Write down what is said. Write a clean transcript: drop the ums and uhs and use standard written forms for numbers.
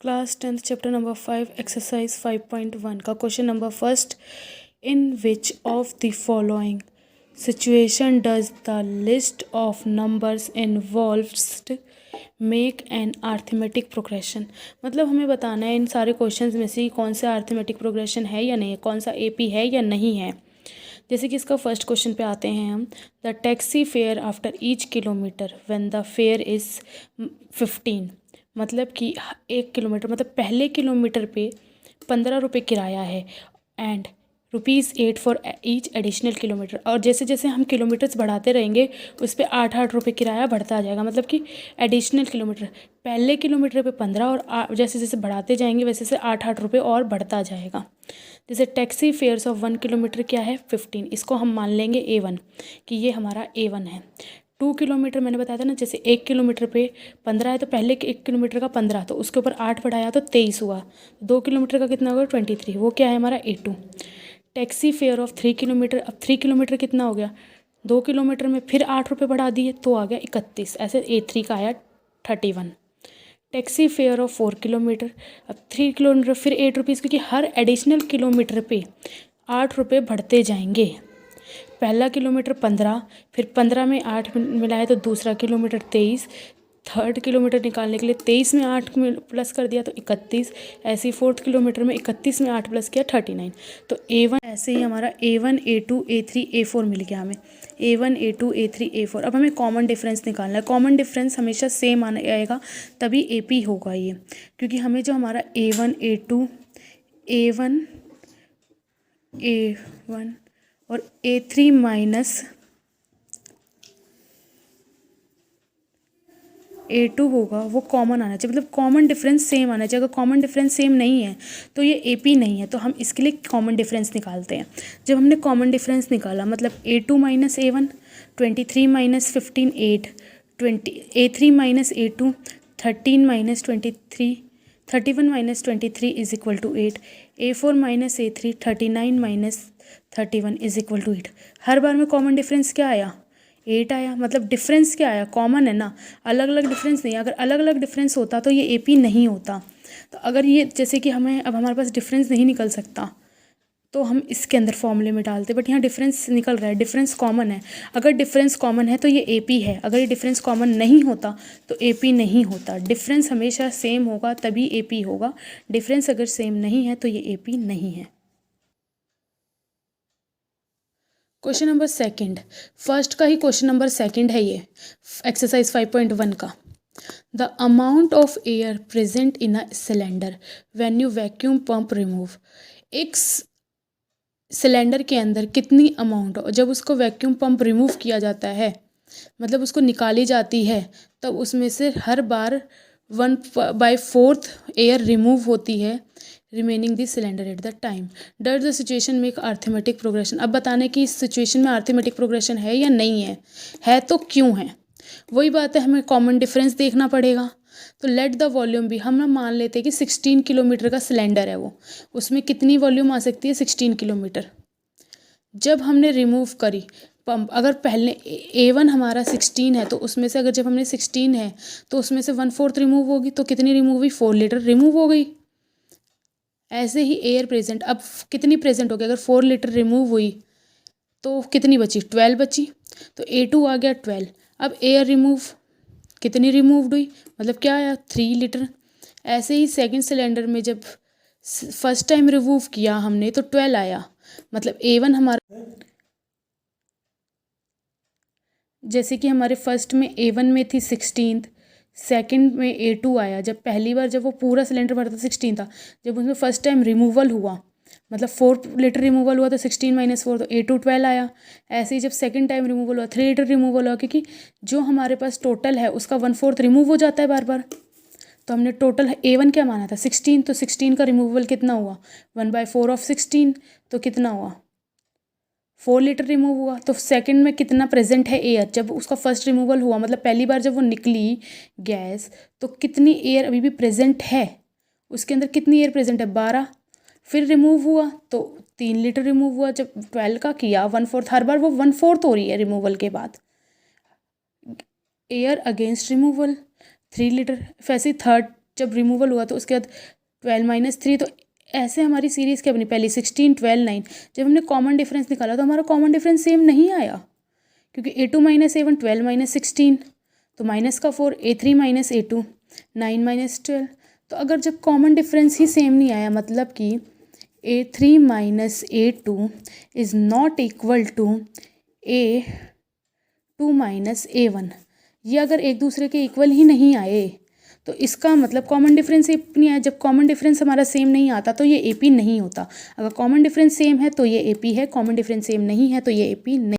Class 10th chapter number 5 exercise 5.1 का question number first, in which of the following situation does the list of numbers involved make an arithmetic progression. मतलब हमें बताना है इन सारे questions में से कौन सा अर्थमेटिक प्रोग्रेशन है या नहीं है, कौन सा एपी है या नहीं है। जैसे कि इसका फर्स्ट क्वेश्चन पे आते हैं हम, the taxi fare after each kilometre when the fair is 15। मतलब कि 1 किलोमीटर मतलब पहले किलोमीटर पे 15 रुपये किराया है and ₹8 for each additional kilometre. और जैसे जैसे हम किलोमीटर्स बढ़ाते रहेंगे उस पर 8-8 रुपये किराया बढ़ता जाएगा। मतलब कि एडिशनल किलोमीटर पहले किलोमीटर पे 15 और जैसे जैसे बढ़ाते जाएंगे वैसे से 8-8 रुपये और बढ़ता जाएगा। जैसे टैक्सी फेयर्स ऑफ 1 किलोमीटर क्या है 15, इसको हम मान लेंगे A1 कि ये हमारा A1 है। 2 किलोमीटर मैंने बताया था ना, जैसे 1 किलोमीटर पे 15 है तो पहले 1 किलोमीटर का 15, तो उसके ऊपर 8 बढ़ाया तो 23 हुआ। 2 किलोमीटर का कितना होगा 23, वो क्या है हमारा A2। Taxi fare of 3 kilometre, अब 3 किलोमीटर कितना हो गया 2 किलोमीटर में फिर 8 रुपये बढ़ा दिए तो आ गया 31, ऐसे A3 का आया 31। टैक्सी फेयर ऑफ 4 किलोमीटर, अब 3 किलोमीटर फिर 8 रुपीज़, क्योंकि हर एडिशनल किलोमीटर पे 8 रुपये बढ़ते जाएंगे। पहला किलोमीटर 15, फिर 15 में 8 मिलाए तो दूसरा किलोमीटर 23, थर्ड किलोमीटर निकालने के लिए 23 में 8 प्लस कर दिया तो 31, ऐसे ही फोर्थ किलोमीटर में 31 में 8 प्लस किया 39। तो A1 ऐसे ही हमारा A1 A2 A3 A4 मिल गया हमें, A1 A2 A3 A4। अब हमें कॉमन डिफरेंस निकालना है। कॉमन डिफरेंस हमेशा सेम आएगा तभी AP होगा ये, क्योंकि हमें जो हमारा A1 A1 और A3 माइनस A2 होगा वो कॉमन आना चाहिए, मतलब कॉमन डिफरेंस सेम आना चाहिए। अगर कॉमन डिफरेंस सेम नहीं है तो ये AP नहीं है, तो हम इसके लिए कॉमन डिफरेंस निकालते हैं। जब हमने कॉमन डिफरेंस निकाला मतलब A2 minus A1 23 minus 15 8 A3 minus A2 13 minus 23 31 minus 23 is equal to 8। A4 minus A3 39 minus 31 is equal to 8। हर बार में कॉमन डिफरेंस क्या आया 8 आया, मतलब डिफरेंस क्या आया कॉमन है ना, अलग अलग डिफरेंस नहीं। अगर अलग अलग डिफरेंस होता तो ये AP नहीं होता। तो अगर ये जैसे कि हमें अब हमारे पास डिफरेंस नहीं निकल सकता तो हम इसके अंदर फॉर्मूले में डालते, बट यहाँ डिफरेंस निकल रहा है, डिफरेंस कॉमन है। अगर डिफरेंस कॉमन है तो ये AP है, अगर ये डिफरेंस कॉमन नहीं होता तो AP नहीं होता। डिफरेंस हमेशा सेम होगा तभी AP होगा, डिफरेंस अगर सेम नहीं है तो ये AP नहीं है। क्वेश्चन नंबर सेकंड, फर्स्ट का ही क्वेश्चन नंबर सेकंड है ये एक्सरसाइज 5.1 का। The amount of air present in a cylinder when you vacuum pump remove. एक सिलेंडर के अंदर कितनी अमाउंट, जब उसको वैक्यूम पंप रिमूव किया जाता है मतलब उसको निकाली जाती है तब उसमें से हर बार 1/4 एयर रिमूव होती है remaining the cylinder at the time. डर the situation make arithmetic progression. अब बताने कि इस सिचुएशन में अर्थमेटिक प्रोग्रेशन है या नहीं है तो क्यों है। वही बात है, हमें कॉमन डिफरेंस देखना पड़ेगा। तो लेट द वॉल्यूम भी, हम ना मान लेते हैं कि 16 किलोमीटर का सिलेंडर है वो, उसमें कितनी वॉल्यूम आ सकती है 16 किलोमीटर। जब हमने रिमूव करी पंप, अगर पहले A1 हमारा 16 है तो उसमें से अगर जब हमने 16 है तो उसमें से 1/4 रिमूव होगी तो कितनी रिमूव हुई 4 लीटर रिमूव हो गई। ऐसे ही एयर प्रेजेंट, अब कितनी प्रेजेंट हो गई, अगर 4 लीटर रिमूव हुई तो कितनी बची 12 बची, तो A2 आ गया 12। अब एयर रिमूव कितनी रिमूव्ड हुई, मतलब क्या आया 3 लीटर। ऐसे ही सेकंड सिलेंडर में जब फर्स्ट टाइम रिमूव किया हमने तो 12 आया, मतलब A1 हमारा, जैसे कि हमारे फर्स्ट में A1 में थी 16, सेकंड में A2 आया। जब पहली बार जब वो पूरा सिलेंडर भरा था 16 था, जब उसमें फर्स्ट टाइम रिमूवल हुआ मतलब 4 लीटर रिमूवल हुआ तो 16 माइनस 4 तो A2 12 आया। ऐसे ही जब सेकंड टाइम रिमूवल हुआ 3 लीटर रिमूवल हुआ, क्योंकि जो हमारे पास टोटल है उसका 1/4 रिमूव हो जाता है बार बार। तो हमने टोटल A1 क्या माना था 16, तो 16 का रिमूवल कितना हुआ 1/4 ऑफ 16, तो कितना हुआ 4 लीटर रिमूव हुआ। तो सेकंड में कितना प्रेजेंट है एयर, जब उसका फर्स्ट रिमूवल हुआ मतलब पहली बार जब वो निकली गैस तो कितनी एयर अभी भी प्रेजेंट है, उसके अंदर कितनी एयर प्रेजेंट है 12। फिर रिमूव हुआ तो 3 लीटर रिमूव हुआ, जब 12 का किया 1/4, हर बार वो 1/4 हो रही है रिमूवल के बाद। Air against removal 3 litre. वैसे थर्ड जब रिमूवल हुआ तो उसके बाद 12 माइनस 3, तो ऐसे हमारी सीरीज़ क्या बनी, पहले 16, 12, 9। जब हमने कॉमन डिफरेंस निकाला तो हमारा कॉमन डिफरेंस सेम नहीं आया, क्योंकि A2 माइनस A1 12 माइनस 16, तो माइनस का 4, A3 माइनस A2 9 माइनस 12। तो अगर जब कॉमन डिफरेंस ही सेम नहीं आया, मतलब कि A3 minus A2 is not equal to A2 minus A1, ये अगर एक दूसरे के इक्वल ही नहीं आए तो इसका मतलब कॉमन डिफरेंस नहीं आया। जब कॉमन डिफरेंस हमारा सेम नहीं आता तो ये AP नहीं होता। अगर कॉमन डिफरेंस सेम है तो ये AP है, कॉमन डिफरेंस सेम नहीं है तो ये AP नहीं।